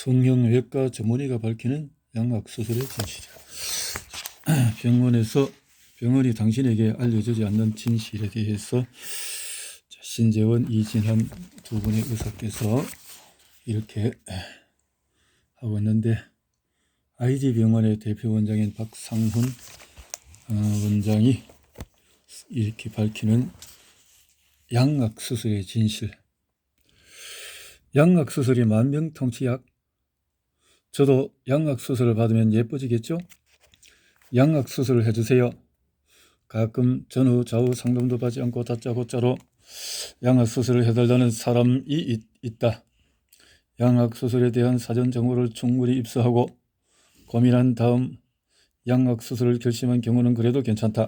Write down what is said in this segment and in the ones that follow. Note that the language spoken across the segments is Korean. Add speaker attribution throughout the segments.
Speaker 1: 성형외과 전문의가 밝히는 양악수술의 진실. 병원이 당신에게 알려주지 않는 진실에 대해서 신재원, 이진한 두 분의 의사께서 이렇게 하고 있는데, ID병원의 대표 원장인 박상훈 원장이 이렇게 밝히는 양악수술의 진실. 양악수술이 만병통치약. 저도 양악수술을 받으면 예뻐지겠죠? 양악수술을 해주세요. 가끔 전후 좌우 상담도 받지 않고 다짜고짜로 양악수술을 해달라는 사람이 있다. 양악수술에 대한 사전 정보를 충분히 입수하고 고민한 다음 양악수술을 결심한 경우는 그래도 괜찮다.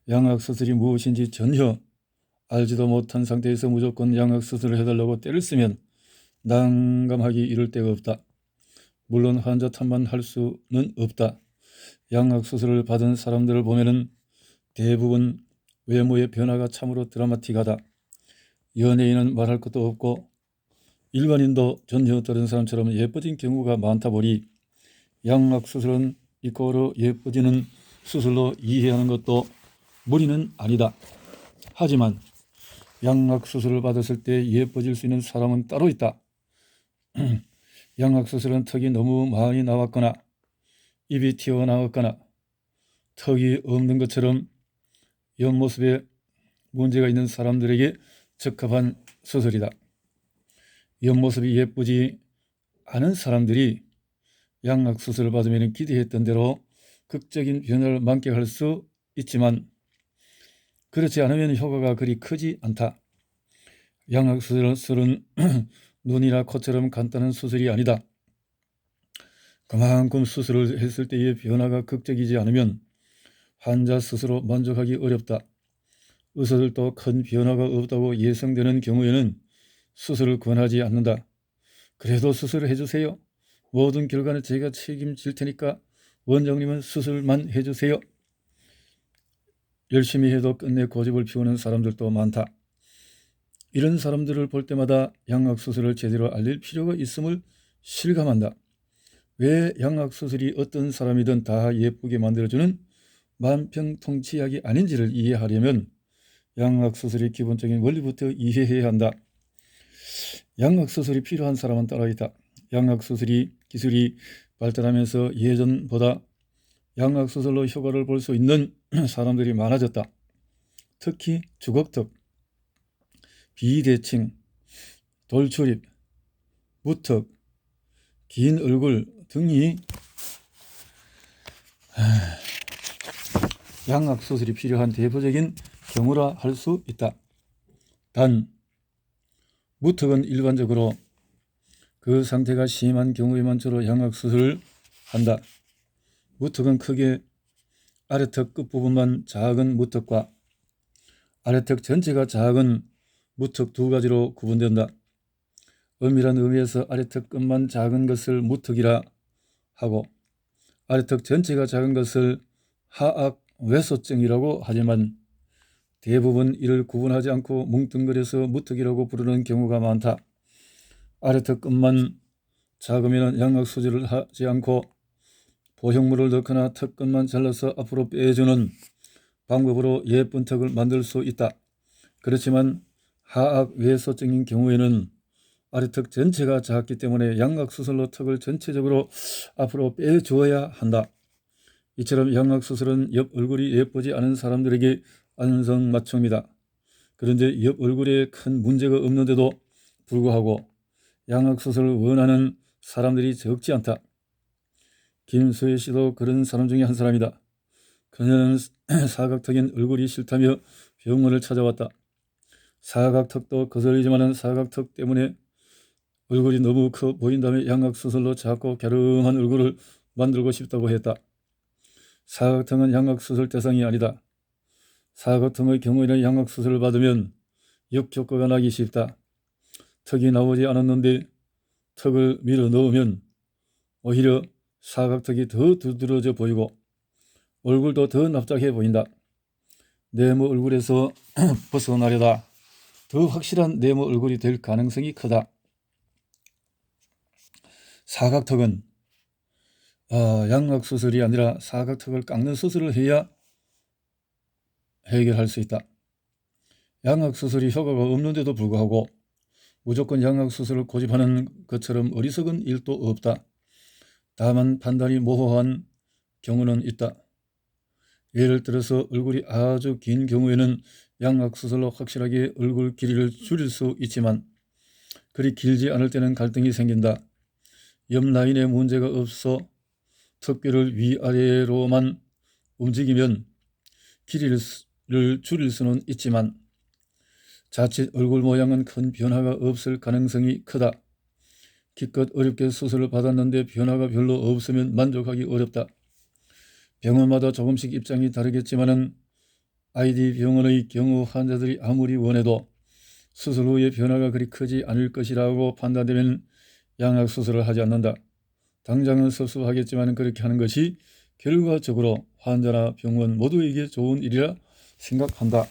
Speaker 1: 양악수술이 무엇인지 전혀 알지도 못한 상태에서 무조건 양악수술을 해달라고 때를 쓰면 난감하기 이를 데가 없다. 물론 환자 탓만 할 수는 없다. 양악수술을 받은 사람들을 보면은 대부분 외모의 변화가 참으로 드라마틱하다. 연예인은 말할 것도 없고 일반인도 전혀 다른 사람처럼 예뻐진 경우가 많다 보니 양악수술은 이꼬르 예뻐지는 수술로 이해하는 것도 무리는 아니다. 하지만 양악수술을 받았을 때 예뻐질 수 있는 사람은 따로 있다. 양악수술은 턱이 너무 많이 나왔거나 입이 튀어나왔거나 턱이 없는 것처럼 옆모습에 문제가 있는 사람들에게 적합한 수술이다. 옆모습이 예쁘지 않은 사람들이 양악수술을 받으면 기대했던 대로 극적인 변화를 만끽할 수 있지만 그렇지 않으면 효과가 그리 크지 않다. 양악수술은 눈이나 코처럼 간단한 수술이 아니다. 그만큼 수술을 했을 때의 변화가 극적이지 않으면 환자 스스로 만족하기 어렵다. 의사들도 큰 변화가 없다고 예상되는 경우에는 수술을 권하지 않는다. 그래도 수술을 해주세요. 모든 결과는 제가 책임질 테니까 원장님은 수술만 해주세요. 열심히 해도 끝내 고집을 피우는 사람들도 많다. 이런 사람들을 볼 때마다 양악수술을 제대로 알릴 필요가 있음을 실감한다. 왜 양악수술이 어떤 사람이든 다 예쁘게 만들어주는 만병통치약이 아닌지를 이해하려면 양악수술의 기본적인 원리부터 이해해야 한다. 양악수술이 필요한 사람은 따로 있다. 양악수술이 기술이 발달하면서 예전보다 양악수술로 효과를 볼 수 있는 사람들이 많아졌다. 특히 주걱턱, 비대칭, 돌출입, 무턱, 긴 얼굴 등이 양악수술이 필요한 대표적인 경우라 할 수 있다. 단 무턱은 일반적으로 그 상태가 심한 경우에만 주로 양악수술을 한다. 무턱은 크게 아래턱 끝부분만 작은 무턱과 아래턱 전체가 작은 무턱 두 가지로 구분된다. 엄밀한 의미에서 아래턱 끝만 작은 것을 무턱이라 하고 아래턱 전체가 작은 것을 하악 외소증이라고 하지만 대부분 이를 구분하지 않고 뭉뚱그려서 무턱이라고 부르는 경우가 많다. 아래턱 끝만 작으면 양악수술을 하지 않고 보형물을 넣거나 턱 끝만 잘라서 앞으로 빼주는 방법으로 예쁜 턱을 만들 수 있다. 그렇지만 하악 외소증인 경우에는 아래턱 전체가 작기 때문에 양악수술로 턱을 전체적으로 앞으로 빼주어야 한다. 이처럼 양악수술은 옆 얼굴이 예쁘지 않은 사람들에게 안성맞춤이다. 그런데 옆 얼굴에 큰 문제가 없는데도 불구하고 양악수술을 원하는 사람들이 적지 않다. 김소혜 씨도 그런 사람 중에 한 사람이다. 그녀는 사각턱인 얼굴이 싫다며 병원을 찾아왔다. 사각턱도 거슬리지만 사각턱 때문에 얼굴이 너무 커 보인다며 양악수술로 작고 갸름한 얼굴을 만들고 싶다고 했다. 사각턱은 양악수술 대상이 아니다. 사각턱의 경우에는 양악수술을 받으면 역효과가 나기 쉽다. 턱이 나오지 않았는데 턱을 밀어 넣으면 오히려 사각턱이 더 두드러져 보이고 얼굴도 더 납작해 보인다. 네모 얼굴에서 벗어나려다 더 확실한 네모 얼굴이 될 가능성이 크다. 사각턱은 양악수술이 아니라 사각턱을 깎는 수술을 해야 해결할 수 있다. 양악수술이 효과가 없는데도 불구하고 무조건 양악수술을 고집하는 것처럼 어리석은 일도 없다. 다만 판단이 모호한 경우는 있다. 예를 들어서 얼굴이 아주 긴 경우에는 양악수술로 확실하게 얼굴 길이를 줄일 수 있지만 그리 길지 않을 때는 갈등이 생긴다. 옆 라인에 문제가 없어 턱뼈를 위아래로만 움직이면 길이를 줄일 수는 있지만 자칫 얼굴 모양은 큰 변화가 없을 가능성이 크다. 기껏 어렵게 수술을 받았는데 변화가 별로 없으면 만족하기 어렵다. 병원마다 조금씩 입장이 다르겠지만은 아이디 병원의 경우 환자들이 아무리 원해도 수술 후에 변화가 그리 크지 않을 것이라고 판단되면 양악수술을 하지 않는다. 당장은 섭섭하겠지만 그렇게 하는 것이 결과적으로 환자나 병원 모두에게 좋은 일이라 생각한다.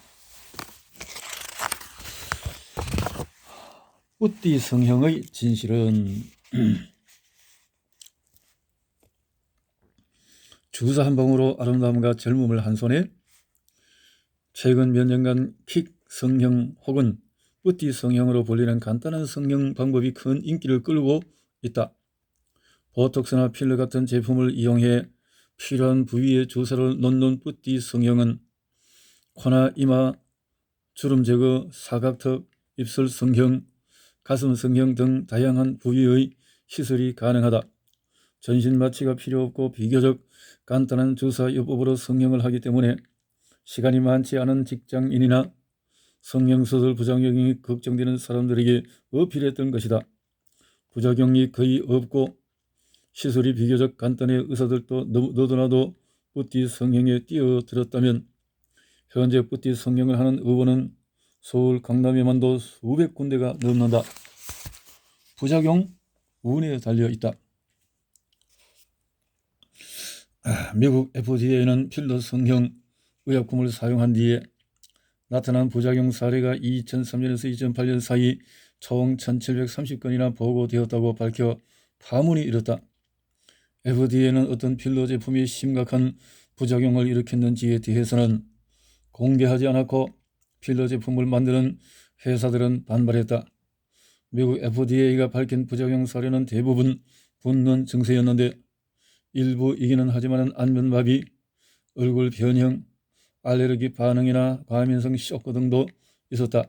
Speaker 1: 뿌띠 성형의 진실은 주사 한 방으로 아름다움과 젊음을 한 손에 최근 몇 년간 킥 성형 혹은 뿌띠 성형으로 불리는 간단한 성형 방법이 큰 인기를 끌고 있다. 보톡스나 필러 같은 제품을 이용해 필요한 부위에 주사를 놓는 뿌띠 성형은 코나 이마, 주름 제거, 사각턱, 입술 성형, 가슴 성형 등 다양한 부위의 시술이 가능하다. 전신 마취가 필요 없고 비교적 간단한 주사 요법으로 성형을 하기 때문에 시간이 많지 않은 직장인이나 성형수술 부작용이 걱정되는 사람들에게 어필했던 것이다. 부작용이 거의 없고 시술이 비교적 간단해 의사들도 너도나도 뿌띠 성형에 뛰어들었다면 현재 뿌띠 성형을 하는 의원은 서울 강남에만도 수백 군데가 넘는다. 부작용 운에 달려 있다. 미국 FDA는 필러 성형 의약품을 사용한 뒤에 나타난 부작용 사례가 2003년에서 2008년 사이 총 1730건이나 보고되었다고 밝혀 파문이 일었다. FDA는 어떤 필러 제품이 심각한 부작용을 일으켰는지에 대해서는 공개하지 않았고 필러 제품을 만드는 회사들은 반발했다. 미국 FDA가 밝힌 부작용 사례는 대부분 붓는 증세였는데 일부이기는 하지만 안면마비, 얼굴 변형, 알레르기 반응이나 과민성 쇼크 등도 있었다.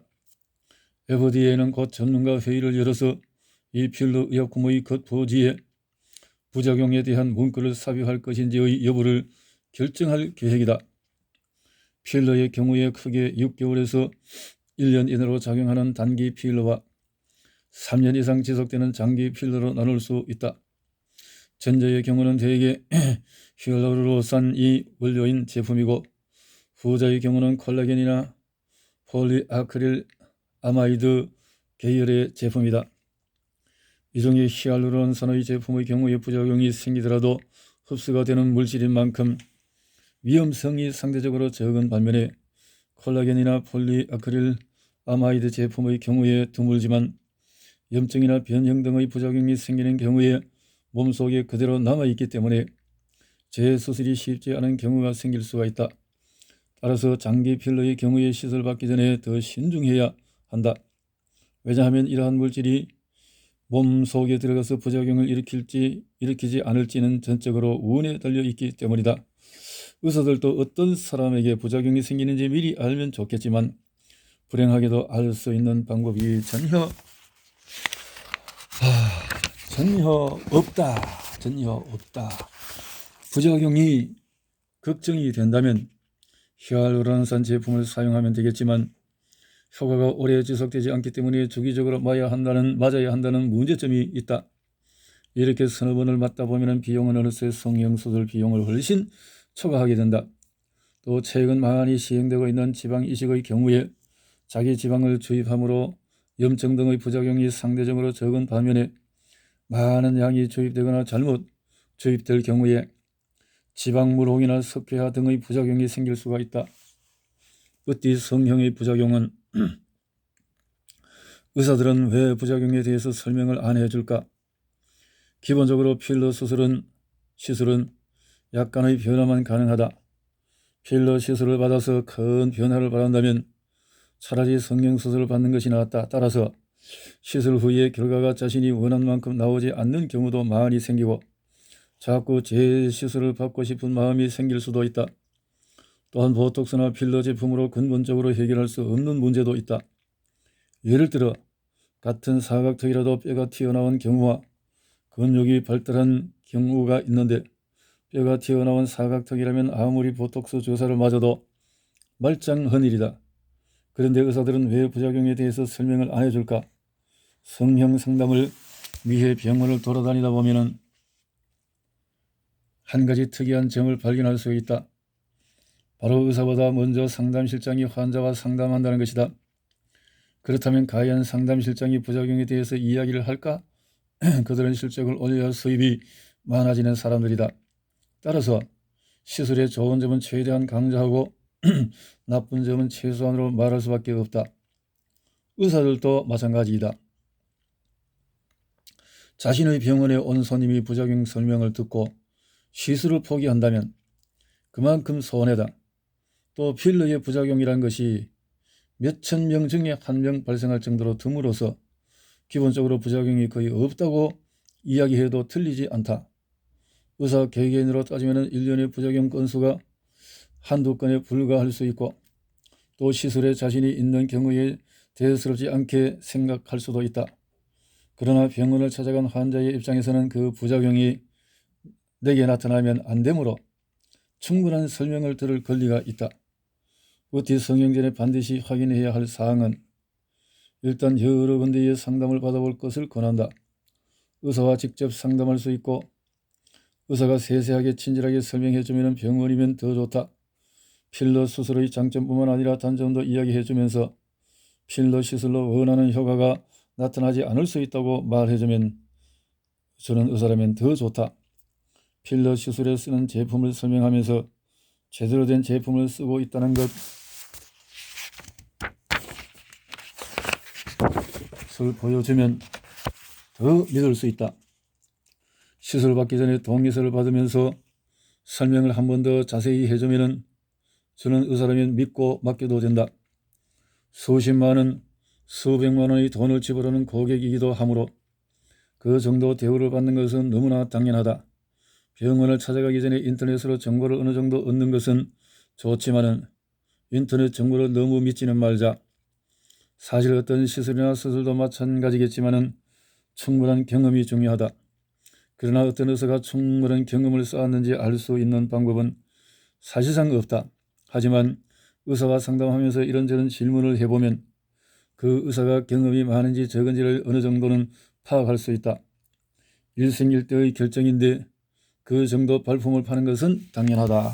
Speaker 1: FDA는 곧 전문가 회의를 열어서 이 필러 의약품의 겉보지에 부작용에 대한 문구를 삽입할 것인지의 여부를 결정할 계획이다. 필러의 경우에 크게 6개월에서 1년 이내로 작용하는 단기 필러와 3년 이상 지속되는 장기 필러로 나눌 수 있다. 전자의 경우는 대개 히알루론산이 원료인 제품이고 후자의 경우는 콜라겐이나 폴리아크릴 아마이드 계열의 제품이다. 이 중에 히알루론산의 제품의 경우에 부작용이 생기더라도 흡수가 되는 물질인 만큼 위험성이 상대적으로 적은 반면에 콜라겐이나 폴리아크릴 아마이드 제품의 경우에 드물지만 염증이나 변형 등의 부작용이 생기는 경우에 몸속에 그대로 남아있기 때문에 재수술이 쉽지 않은 경우가 생길 수가 있다. 따라서 장기 필러의 경우에 시술받기 전에 더 신중해야 한다. 왜냐하면 이러한 물질이 몸속에 들어가서 부작용을 일으키지 않을지는 전적으로 운에 달려 있기 때문이다. 의사들도 어떤 사람에게 부작용이 생기는지 미리 알면 좋겠지만 불행하게도 알 수 있는 방법이 전혀 없다. 부작용이 걱정이 된다면 히알루론산 제품을 사용하면 되겠지만 효과가 오래 지속되지 않기 때문에 주기적으로 맞아야 한다는 문제점이 있다. 이렇게 서너 번을 맞다 보면 비용은 어느새 성형수술 비용을 훨씬 초과하게 된다. 또 최근 많이 시행되고 있는 지방 이식의 경우에 자기 지방을 주입함으로 염증 등의 부작용이 상대적으로 적은 반면에 많은 양이 주입되거나 잘못 주입될 경우에 지방물혹이나 석회화 등의 부작용이 생길 수가 있다. 뿌띠 성형의 부작용은 의사들은 왜 부작용에 대해서 설명을 안 해줄까? 기본적으로 필러 시술은 약간의 변화만 가능하다. 필러 시술을 받아서 큰 변화를 바란다면 차라리 성형수술을 받는 것이 낫다. 따라서 시술 후에 결과가 자신이 원한 만큼 나오지 않는 경우도 많이 생기고 자꾸 재시술을 받고 싶은 마음이 생길 수도 있다. 또한 보톡스나 필러 제품으로 근본적으로 해결할 수 없는 문제도 있다. 예를 들어 같은 사각턱이라도 뼈가 튀어나온 경우와 근육이 발달한 경우가 있는데 뼈가 튀어나온 사각턱이라면 아무리 보톡스 주사를 맞아도 말짱헌일이다. 그런데 의사들은 왜 부작용에 대해서 설명을 안 해줄까? 성형 상담을 위해 병원을 돌아다니다 보면 한 가지 특이한 점을 발견할 수 있다. 바로 의사보다 먼저 상담실장이 환자와 상담한다는 것이다. 그렇다면 과연 상담실장이 부작용에 대해서 이야기를 할까? 그들은 실적을 올려야 수입이 많아지는 사람들이다. 따라서 시술의 좋은 점은 최대한 강조하고 나쁜 점은 최소한으로 말할 수밖에 없다. 의사들도 마찬가지이다. 자신의 병원에 온 손님이 부작용 설명을 듣고 시술을 포기한다면 그만큼 손해다. 또 필러의 부작용이란 것이 몇천 명 중에 한 명 발생할 정도로 드물어서 기본적으로 부작용이 거의 없다고 이야기해도 틀리지 않다. 의사 개개인으로 따지면 1년의 부작용 건수가 한두 건에 불과할 수 있고 또 시술에 자신이 있는 경우에 대수롭지 않게 생각할 수도 있다. 그러나 병원을 찾아간 환자의 입장에서는 그 부작용이 내게 나타나면 안 되므로 충분한 설명을 들을 권리가 있다. 어티 성형 전에 반드시 확인해야 할 사항은 일단 여러 군데의 상담을 받아볼 것을 권한다. 의사와 직접 상담할 수 있고 의사가 세세하게 친절하게 설명해주면 병원이면 더 좋다. 필러 수술의 장점뿐만 아니라 단점도 이야기해주면서 필러 시술로 원하는 효과가 나타나지 않을 수 있다고 말해주면 저는 의사라면 더 좋다. 필러 시술에 쓰는 제품을 설명하면서 제대로 된 제품을 쓰고 있다는 것을 보여주면 더 믿을 수 있다. 시술 받기 전에 동의서를 받으면서 설명을 한 번 더 자세히 해주면 저는 의사라면 믿고 맡겨도 된다. 수십만 원, 수백만 원의 돈을 지불하는 고객이기도 하므로 그 정도 대우를 받는 것은 너무나 당연하다. 병원을 찾아가기 전에 인터넷으로 정보를 어느 정도 얻는 것은 좋지만은 인터넷 정보를 너무 믿지는 말자. 사실 어떤 시술이나 수술도 마찬가지겠지만은 충분한 경험이 중요하다. 그러나 어떤 의사가 충분한 경험을 쌓았는지 알 수 있는 방법은 사실상 없다. 하지만 의사와 상담하면서 이런저런 질문을 해보면 그 의사가 경험이 많은지 적은지를 어느 정도는 파악할 수 있다. 일생일대의 결정인데 그 정도 발품을 파는 것은 당연하다.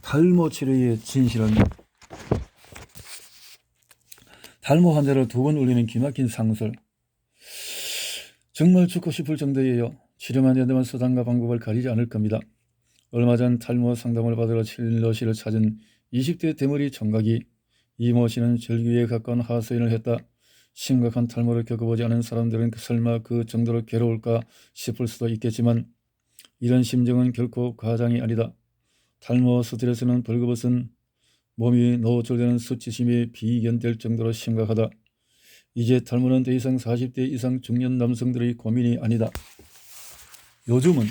Speaker 1: 탈모 치료의 진실은 탈모 환자를 2번 울리는 기막힌 상술. 정말 죽고 싶을 정도예요. 치료만 된다면 수단과 방법을 가리지 않을 겁니다. 얼마 전 탈모 상담을 받으러 칠러씨를 찾은 20대 대머리 총각이 이모 씨는 절규에 가까운 하소연을 했다. 심각한 탈모를 겪어보지 않은 사람들은 설마 그 정도로 괴로울까 싶을 수도 있겠지만 이런 심정은 결코 과장이 아니다. 탈모 스트레스는 벌거벗은 몸이 노출되는 수치심에 비견될 정도로 심각하다. 이제 탈모는 더 이상 40대 이상 중년 남성들의 고민이 아니다. 요즘은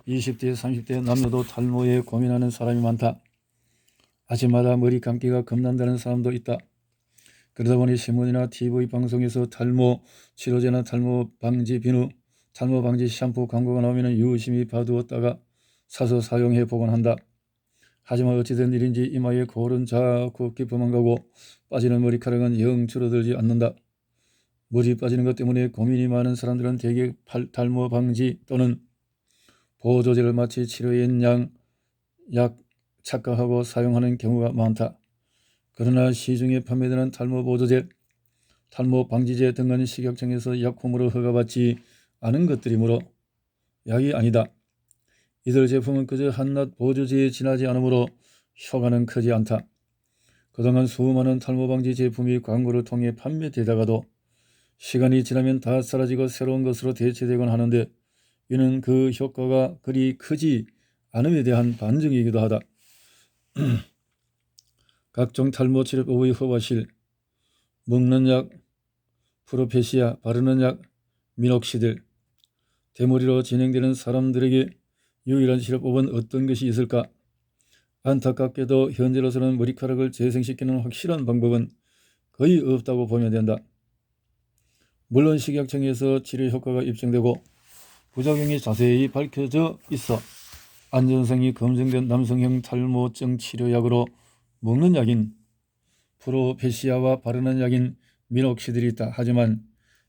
Speaker 1: 20대, 30대 남녀도 탈모에 고민하는 사람이 많다. 아침마다 머리 감기가 겁난다는 사람도 있다. 그러다 보니 신문이나 TV 방송에서 탈모 치료제나 탈모 방지 비누, 탈모 방지 샴푸 광고가 나오면 유심히 봐두었다가 사서 사용해 보곤 한다. 하지만 어찌된 일인지 이마에 거울은 자꾸 깊어만 가고 빠지는 머리카락은 영 줄어들지 않는다. 머리 빠지는 것 때문에 고민이 많은 사람들은 대개 탈모 방지 또는 보조제를 마치 치료인 약 착각하고 사용하는 경우가 많다. 그러나 시중에 판매되는 탈모 보조제, 탈모 방지제 등은 식약청에서 약품으로 허가받지 않은 것들이므로 약이 아니다. 이들 제품은 그저 한낱 보조제에 지나지 않으므로 효과는 크지 않다. 그동안 수많은 탈모 방지 제품이 광고를 통해 판매되다가도 시간이 지나면 다 사라지고 새로운 것으로 대체되곤 하는데, 이는 그 효과가 그리 크지 않음에 대한 반증이기도 하다. 각종 탈모 치료법의 허가실, 먹는 약 프로페시아, 바르는 약 미녹시딜, 대머리로 진행되는 사람들에게 유일한 치료법은 어떤 것이 있을까? 안타깝게도 현재로서는 머리카락을 재생시키는 확실한 방법은 거의 없다고 보면 된다. 물론 식약청에서 치료 효과가 입증되고 부작용이 자세히 밝혀져 있어 안전성이 검증된 남성형 탈모증 치료약으로 먹는 약인 프로페시아와 바르는 약인 미녹시딜이 있다. 하지만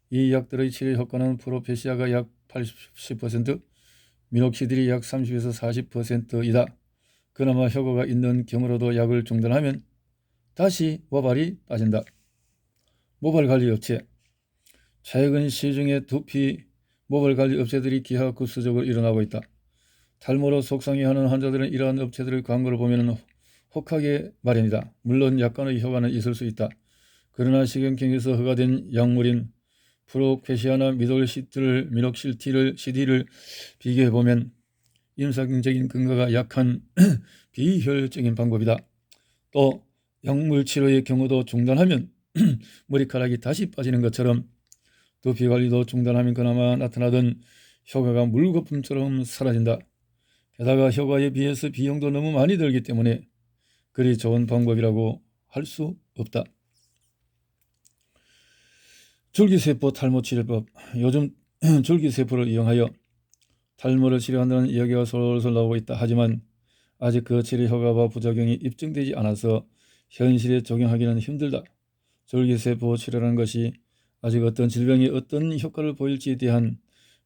Speaker 1: 이 약들의 치료 효과는 프로페시아가 약 80%, 미녹시딜이 약 30에서 40%이다. 그나마 효과가 있는 경우로도 약을 중단하면 다시 모발이 빠진다. 모발관리업체. 최근 시중에 두피 모발관리 업체들이 기하급수적으로 일어나고 있다. 탈모로 속상해하는 환자들은 이러한 업체들의 광고를 보면 혹하게 마련이다. 물론 약간의 효과는 있을 수 있다. 그러나 식약청에서 허가된 약물인 프로페시아나 미녹시딜을 비교해보면 임상적인 근거가 약한 비효율적인 방법이다. 또 약물 치료의 경우도 중단하면 머리카락이 다시 빠지는 것처럼 두피 관리도 중단하면 그나마 나타나던 효과가 물거품처럼 사라진다. 게다가 효과에 비해서 비용도 너무 많이 들기 때문에 그리 좋은 방법이라고 할 수 없다. 줄기세포 탈모 치료법. 요즘 줄기세포를 이용하여 탈모를 치료한다는 이야기가 솔솔 나오고 있다. 하지만 아직 그 치료 효과와 부작용이 입증되지 않아서 현실에 적용하기는 힘들다. 줄기세포 치료라는 것이 아직 어떤 질병이 어떤 효과를 보일지에 대한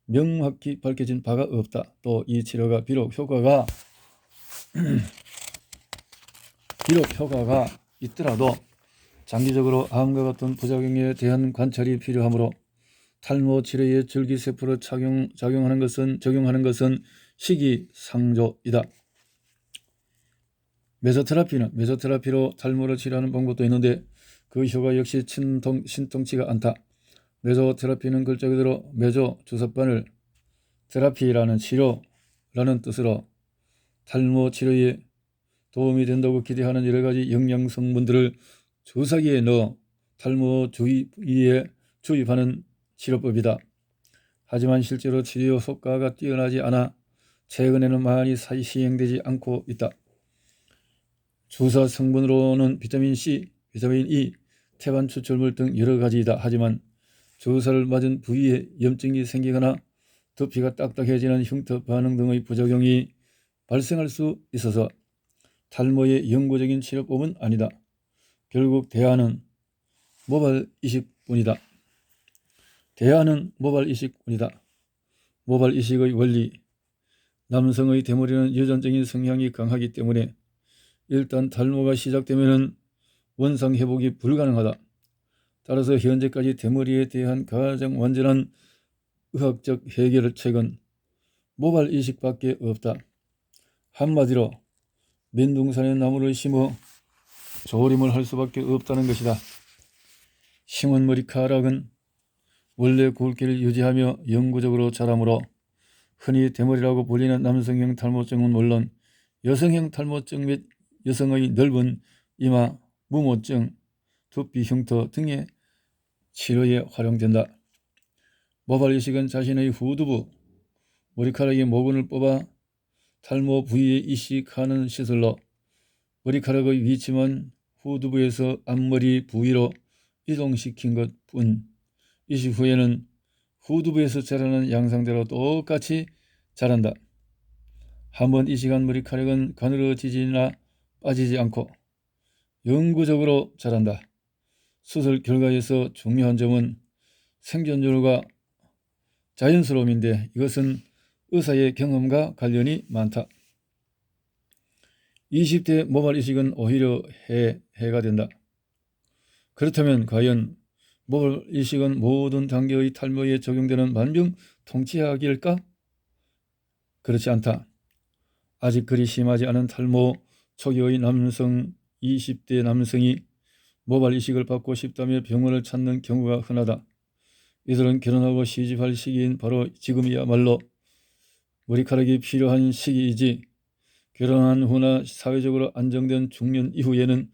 Speaker 1: 명확히 밝혀진 바가 없다. 또 이 치료가 비록 효과가 있더라도 장기적으로 암과 같은 부작용에 대한 관찰이 필요하므로 탈모 치료에 줄기세포를 적용하는 것은 시기상조이다. 메소테라피로 탈모를 치료하는 방법도 있는데 그 효과 역시 신통치가 않다. 메소테라피는 글자 그대로 메조 주석바늘 테라피라는 치료라는 뜻으로 탈모 치료에 도움이 된다고 기대하는 여러가지 영양성분들을 주사기에 넣어 탈모 주위에 주입하는 치료법이다. 하지만 실제로 치료 효과가 뛰어나지 않아 최근에는 많이 시행되지 않고 있다. 주사 성분으로는 비타민 C, 비타민 E, 태반 추출물 등 여러 가지이다. 하지만 주사를 맞은 부위에 염증이 생기거나 두피가 딱딱해지는 흉터 반응 등의 부작용이 발생할 수 있어서 탈모의 영구적인 치료법은 아니다. 결국 대안은 모발 이식뿐이다. 모발 이식의 원리. 남성의 대머리는 유전적인 성향이 강하기 때문에 일단 탈모가 시작되면 원상 회복이 불가능하다. 따라서 현재까지 대머리에 대한 가장 완전한 의학적 해결책은 모발 이식밖에 없다. 한마디로 민둥산에 나무를 심어 조림을 할 수밖에 없다는 것이다. 심은 머리카락은 원래 굵기를 유지하며 영구적으로 자라므로 흔히 대머리라고 불리는 남성형 탈모증은 물론 여성형 탈모증 및 여성의 넓은 이마, 무모증, 두피 흉터 등의 치료에 활용된다. 모발 이식은 자신의 후두부, 머리카락의 모근을 뽑아 탈모 부위에 이식하는 시술로 머리카락의 위치만 후두부에서 앞머리 부위로 이동시킨 것뿐, 이식 후에는 후두부에서 자라는 양상대로 똑같이 자란다. 한번 이식한 머리카락은 가늘어지지나 빠지지 않고 영구적으로 자란다. 수술 결과에서 중요한 점은 생존율과 자연스러움인데 이것은 의사의 경험과 관련이 많다. 20대 모발 이식은 오히려 해가 된다. 그렇다면 과연 모발 이식은 모든 단계의 탈모에 적용되는 만병통치약일까? 그렇지 않다. 아직 그리 심하지 않은 탈모 초기의 남성 20대 남성이 모발 이식을 받고 싶다며 병원을 찾는 경우가 흔하다. 이들은 결혼하고 시집할 시기인 바로 지금이야말로 머리카락이 필요한 시기이지 결혼한 후나 사회적으로 안정된 중년 이후에는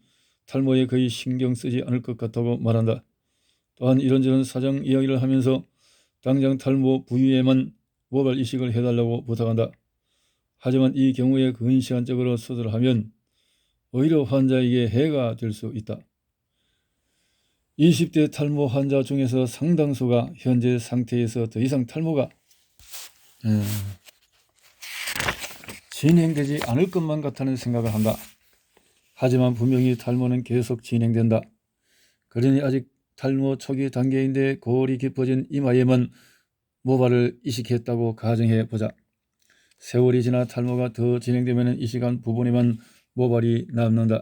Speaker 1: 탈모에 거의 신경 쓰지 않을 것 같다고 말한다. 또한 이런저런 사정 이야기를 하면서 당장 탈모 부위에만 모발 이식을 해달라고 부탁한다. 하지만 이 경우에 근시간적으로 수술하면 오히려 환자에게 해가 될 수 있다. 20대 탈모 환자 중에서 상당수가 현재 상태에서 더 이상 탈모가 진행되지 않을 것만 같다는 생각을 한다. 하지만 분명히 탈모는 계속 진행된다. 그러니 아직 탈모 초기 단계인데 골이 깊어진 이마에만 모발을 이식했다고 가정해 보자. 세월이 지나 탈모가 더 진행되면 이식한 부분에만 모발이 남는다.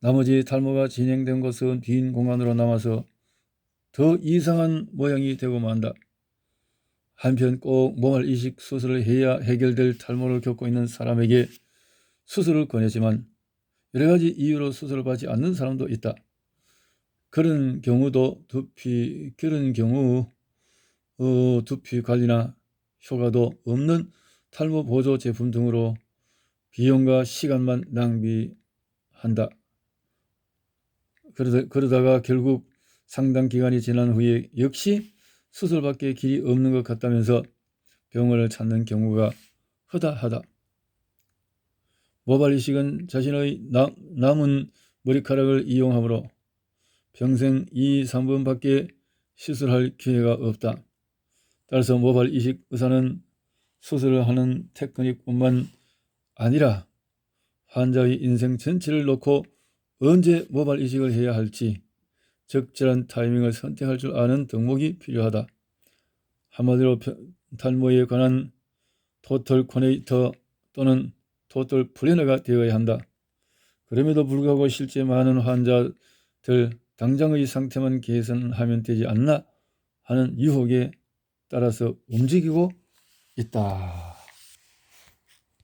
Speaker 1: 나머지 탈모가 진행된 곳은 빈 공간으로 남아서 더 이상한 모양이 되고 만다. 한편 꼭 모발 이식 수술을 해야 해결될 탈모를 겪고 있는 사람에게 수술을 권하지만 여러 가지 이유로 수술을 받지 않는 사람도 있다. 그런 경우 두피 관리나 효과도 없는 탈모 보조 제품 등으로 비용과 시간만 낭비한다. 그러다가 결국 상당 기간이 지난 후에 역시 수술밖에 길이 없는 것 같다면서 병원을 찾는 경우가 허다하다. 모발 이식은 자신의 남은 머리카락을 이용하므로 평생 2, 3번밖에 시술할 기회가 없다. 따라서 모발 이식 의사는 수술을 하는 테크닉뿐만 아니라 환자의 인생 전체를 놓고 언제 모발 이식을 해야 할지 적절한 타이밍을 선택할 줄 아는 덕목이 필요하다. 한마디로 탈모에 관한 토털 코네이터 또는 토털 플래너가 되어야 한다. 그럼에도 불구하고 실제 많은 환자들 당장의 상태만 개선하면 되지 않나 하는 유혹에 따라서 움직이고 있다.